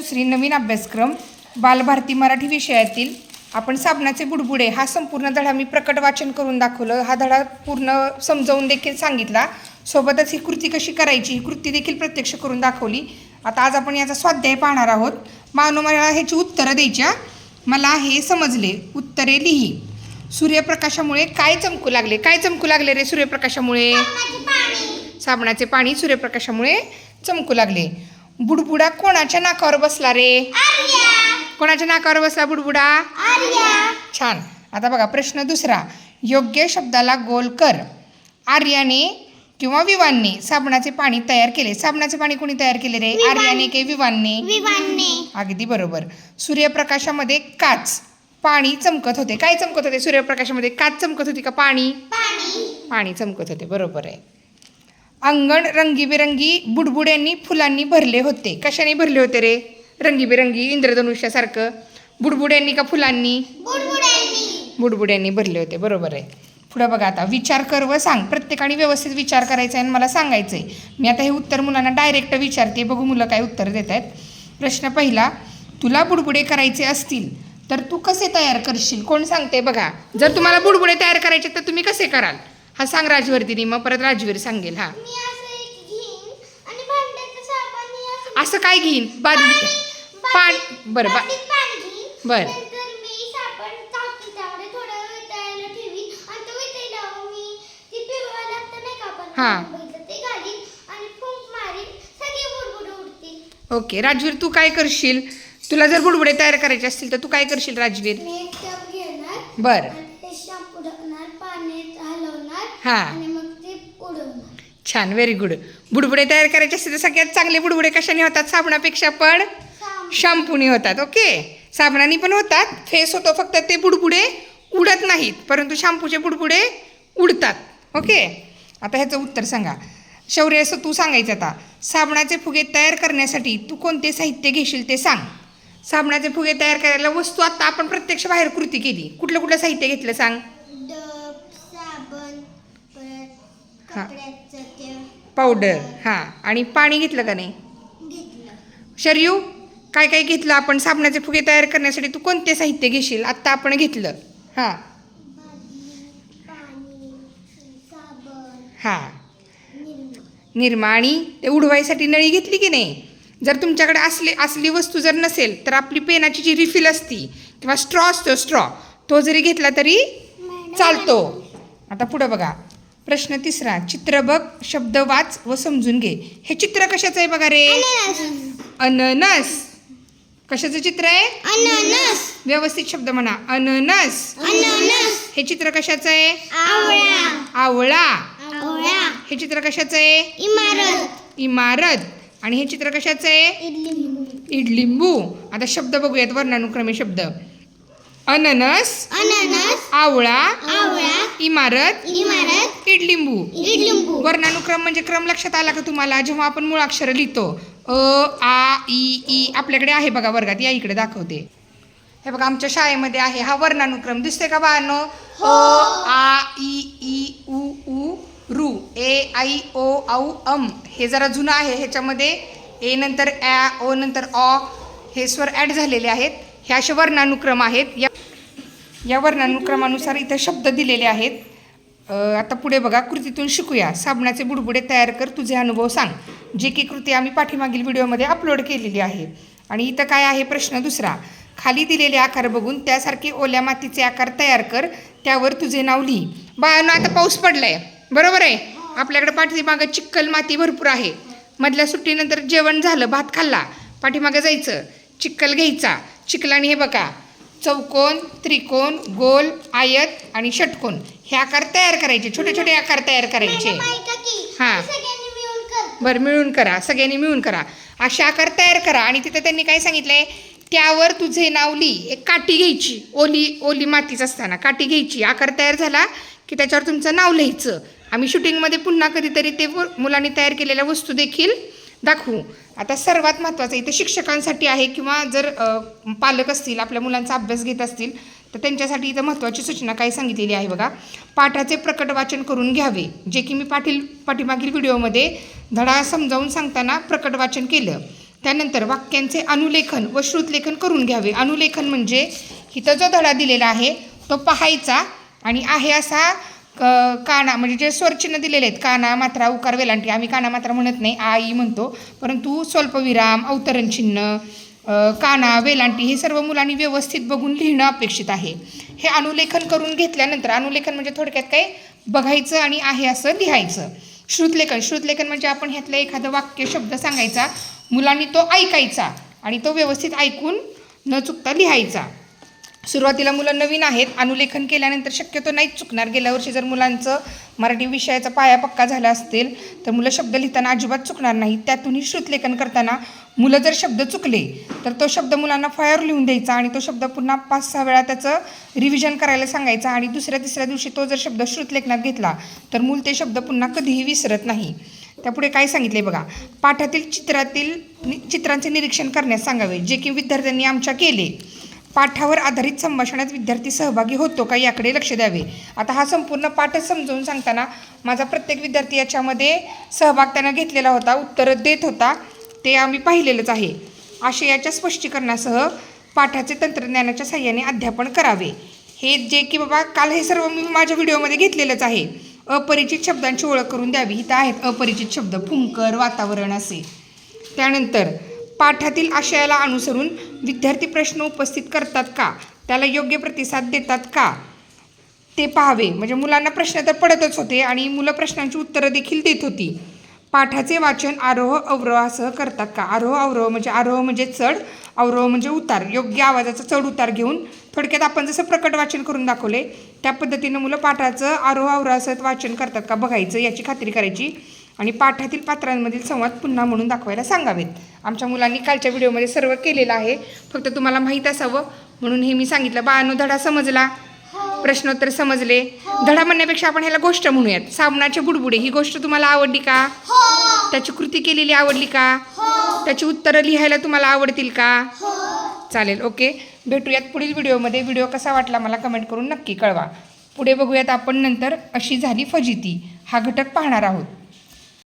दुसरी नवीन अभ्यासक्रम बालभारती मराठी विषयातील आपण साबणाचे बुडबुडे हा संपूर्ण धडा मी प्रकट वाचन करून दाखवलं. हा धडा पूर्ण समजावून देखील सांगितला. सोबतच ही कृती कशी करायची ही कृती देखील प्रत्यक्ष करून दाखवली. आता आज आपण याचा स्वाध्याय पाहणार आहोत. मला ह्याची उत्तरं द्यायच्या. मला हे समजले, उत्तरे लिही. सूर्यप्रकाशामुळे काय चमकू लागले? काय चमकू लागले रे सूर्यप्रकाशामुळे? साबणाचे पाणी सूर्यप्रकाशामुळे चमकू लागले. बुडबुडा कोणाच्या नाकावर बसला रे? कोणाच्या नाकावर बसला बुडबुडा? छान. आता बघा प्रश्न दुसरा. योग्य शब्दाला गोल कर. आर्याने किंवा विवानने साबणाचे पाणी तयार केले. साबणाचे पाणी कोणी तयार केले रे? आर्याने की विवानने? अगदी बरोबर. सूर्यप्रकाशामध्ये काच पाणी चमकत होते. काय चमकत होते सूर्यप्रकाशामध्ये? काच चमकत होती का पाणी? पाणी चमकत होते. बरोबर आहे. अंगण रंगीबेरंगी बुडबुड्यांनी फुलांनी भरले होते. कशाने भरले होते रे? रंगीबेरंगी इंद्रधनुष्यासारखं. बुडबुड्यांनी का फुलांनी? बुडबुड्यांनी भरले होते. बरोबर आहे. पुढे बघा आता. विचार कर व सांग. प्रत्येकाने व्यवस्थित विचार करायचा आहे आणि मला सांगायचं आहे. मी आता हे उत्तर मुलांना डायरेक्ट विचारते. बघू मुलं काय उत्तर देत आहेत. प्रश्न पहिला. तुला बुडबुडे करायचे असतील तर तू कसे तयार करशील? कोण सांगते बघा. जर तुम्हाला बुडबुडे तयार करायचे तर तुम्ही कसे कराल? हा सांग राजवर्तीने. मग परत राजवीर सांगेल. हा असं काय घेईन? बादली पाणी. बरं बर हां ओके. राजवीर तू काय करशील? तुला जर बुडबुडे तयार करायचे असतील तर तू काय करशील राजवीर? बर हां छान. Very good. बुडबुडे तयार करायचे असतील तर सगळ्यात चांगले बुडबुडे कशाने होतात? साबणापेक्षा पण शॅम्पूने होतात. ओके. साबणाने पण होतात, फेस होतो, फक्त ते बुडबुडे उडत नाहीत, परंतु शॅम्पूचे बुडबुडे उडतात. ओके. आता ह्याचं उत्तर सांगा. शौर्य असं तू सांगायचं आता. साबणाचे फुगे तयार करण्यासाठी तू कोणते साहित्य घेशील ते सांग. साबणाचे फुगे तयार करायला वस्तू आता आपण प्रत्यक्ष बाहेर कृती केली. कुठलं कुठलं साहित्य घेतलं सांग? हां पावडर. हां आणि पाणी घेतलं का नाही? शर्यू काय काय घेतलं आपण साबणाचे फुगे तयार करण्यासाठी? तू कोणते साहित्य घेशील? आत्ता आपण घेतलं. हां हां निरमा आणि ते उडवायसाठी नळी घेतली की नाही? जर तुमच्याकडे असली वस्तू जर नसेल तर आपली पेनाची जी रिफिल असती किंवा स्ट्रॉ असतो, स्ट्रॉ तो जरी घेतला तरी चालतो. आता पुढं बघा. प्रश्न तिसरा. चित्र बघ, शब्द वाच व समजून घे. हे चित्र कशाचं आहे बघा रे? अननस. कशाचं चित्र आहे? अननस. व्यवस्थित शब्द म्हणा. अननस. हे चित्र कशाचं आहे? आवळा. हे चित्र कशाचं आहे? इमारत. आणि हे चित्र कशाचं आहे? इडलिंबू. आता शब्द बघूयात वर्णानुक्रमे शब्द. अननस, आवळा, इमारत, इडलिंबू. वर्णानुक्रम म्हणजे क्रम लक्षात आला का तुम्हाला? जेव्हा आपण मूळाक्षर लिहितो अ आ ई आपल्याकडे आहे बघा वर्गात. या इकडे दाखवते. हे बघा आमच्या शाळेमध्ये आहे हा वर्णानुक्रम. दिसते का बाळांनो? अ आ ई उ ऊ रू ए आई ओ औ अम. हे जरा जुनं आहे. ह्याच्यामध्ये ए नंतर ॲ, ओ नंतर ऑ हे स्वर ॲड झालेले आहेत. हे असे वर्णानुक्रम आहेत. या वर्णानुक्रमानुसार इथं शब्द दिलेले आहेत. आता पुढे बघा. कृतीतून शिकूया. साबणाचे बुडबुडे तयार कर, तुझे अनुभव सांग. जे की कृती आम्ही पाठीमागील व्हिडिओमध्ये अपलोड केलेली आहे. आणि इथं काय आहे? प्रश्न दुसरा. खाली दिलेले आकार बघून त्यासारखे ओल्या मातीचे आकार तयार कर, त्यावर तुझे नाव लिही. बाळांनो आता पाऊस पडलाय, बरोबर आहे? आपल्याकडे पाठीमागं चिखल माती भरपूर आहे. मधल्या सुट्टीनंतर जेवण झालं, भात खाल्ला, पाठीमागं जायचं, चिखल घ्यायचा. चिखलाने हे बघा चौकोन, त्रिकोण, गोल, आयत आणि षटकोन हे आकार तयार करायचे. छोटे छोटे आकार तयार करायचे. हां बरं मिळून करा. सगळ्यांनी मिळून करा. असे आकार तयार करा. आणि तिथं त्यांनी काय सांगितलंय? त्यावर तुझे नाव लिही. एक काठी घ्यायची. ओली मातीच असताना काठी घ्यायची. आकार तयार झाला की त्याच्यावर तुमचं नाव लिहायचं. आम्ही शूटिंगमध्ये पुन्हा कधीतरी ते मुलांनी तयार केलेल्या वस्तू देखील दाखवू. आता सर्वात महत्त्वाचं इथं शिक्षकांसाठी आहे किंवा जर पालक असतील आपल्या मुलांचा अभ्यास घेत असतील तर त्यांच्यासाठी इथं महत्त्वाची सूचना काय सांगितलेली आहे बघा. पाठाचे प्रकट वाचन करून घ्यावे. जे की मी पाठीमागील व्हिडिओमध्ये धडा समजावून सांगताना प्रकट वाचन केलं. त्यानंतर वाक्यांचे अनुलेखन व श्रुतलेखन करून घ्यावे. अनुलेखन म्हणजे इथं जो धडा दिलेला आहे तो पाहायचा आणि आहे असा काना म्हणजे जे स्वरचिन्ह दिलेले आहेत काना मात्रा उकार वेलांटी, आम्ही काना मात्रा म्हणत नाही आई म्हणतो, परंतु स्वल्पविराम अवतरण चिन्ह काना वेलांटी हे सर्व मुलांनी व्यवस्थित बघून लिहिणं अपेक्षित आहे. हे अनुलेखन करून घेतल्यानंतर अनुलेखन म्हणजे थोडक्यात काय बघायचं आणि आहे असं लिहायचं. श्रुतलेखन म्हणजे आपण ह्यातलं एखादं वाक्य शब्द सांगायचा, मुलांनी तो ऐकायचा आणि तो व्यवस्थित ऐकून न चुकता लिहायचा. सुरुवातीला मुलं नवीन आहेत, अनुलेखन केल्यानंतर शक्यतो नाहीच चुकणार. गेल्या वर्षी जर मुलांचं मराठी विषयाचा पाया पक्का झाला असेल तर मुलं शब्द लिहिताना अजिबात चुकणार नाहीत. त्यातूनही श्रुतलेखन करताना मुलं जर शब्द चुकले तर तो शब्द मुलांना फायर लिहून द्यायचा आणि तो शब्द पुन्हा 5-6 वेळा त्याचं रिव्हिजन करायला सांगायचा आणि दुसऱ्या-तिसऱ्या दिवशी तो जर शब्द श्रुतलेखनात घेतला तर मूल ते शब्द पुन्हा कधीही विसरत नाही. त्यापुढे काय सांगितले बघा, पाठातील चित्रांचे निरीक्षण करण्यास सांगावे जे की विद्यार्थ्यांनी आमच्या केले. पाठावर आधारित संभाषणात विद्यार्थी सहभागी होतो का याकडे लक्ष द्यावे. आता हा संपूर्ण पाठच समजावून सांगताना माझा प्रत्येक विद्यार्थी याच्यामध्ये सहभाग त्यांना घेतलेला होता, उत्तरं देत होता, ते आम्ही पाहिलेलंच आहे. आशयाच्या स्पष्टीकरणासह पाठाचे तंत्रज्ञानाच्या साहाय्याने अध्यापन करावे. हे जे की बाबा काल हे सर्व मी माझ्या व्हिडिओमध्ये घेतलेलंच आहे. अपरिचित शब्दांची ओळख करून द्यावी. इथं आहेत अपरिचित शब्द, फुंकर, वातावरण असे. त्यानंतर पाठातील आशयाला अनुसरून विद्यार्थी प्रश्न उपस्थित करतात का, त्याला योग्य प्रतिसाद देतात का ते पाहावे. म्हणजे मुलांना प्रश्न तर पडतच होते आणि मुलं प्रश्नांची उत्तरं देखील देत होती. पाठाचे वाचन आरोह अवरोहासह करतात का. आरोह म्हणजे चढ, अवरोह म्हणजे उतार. योग्य आवाजाचा चढ उतार घेऊन थोडक्यात आपण जसं प्रकट वाचन करून दाखवले त्या पद्धतीनं मुलं पाठाचं आरोह अवरोहासह वाचन करतात का बघायचं, याची खात्री करायची आणि पाठातील पात्रांमधील संवाद पुन्हा म्हणून दाखवायला सांगावेत. आमच्या मुलांनी कालच्या व्हिडिओमध्ये सर्व केलेलं आहे, फक्त तुम्हाला माहीत असावं म्हणून हे मी सांगितलं. बाळांनो, धडा समजला, प्रश्नोत्तर समजले. धडा म्हणण्यापेक्षा आपण ह्याला गोष्ट म्हणूयात. साबणाचे बुडबुडे ही गोष्ट तुम्हाला आवडली का, त्याची कृती केलेली आवडली का, त्याची उत्तरं लिहायला तुम्हाला आवडतील का. चालेल, ओके. भेटूयात पुढील व्हिडिओमध्ये. व्हिडिओ कसा वाटला मला कमेंट करून नक्की कळवा. पुढे बघूयात आपण नंतर अशी झाली फजिती हा घटक पाहणार आहोत.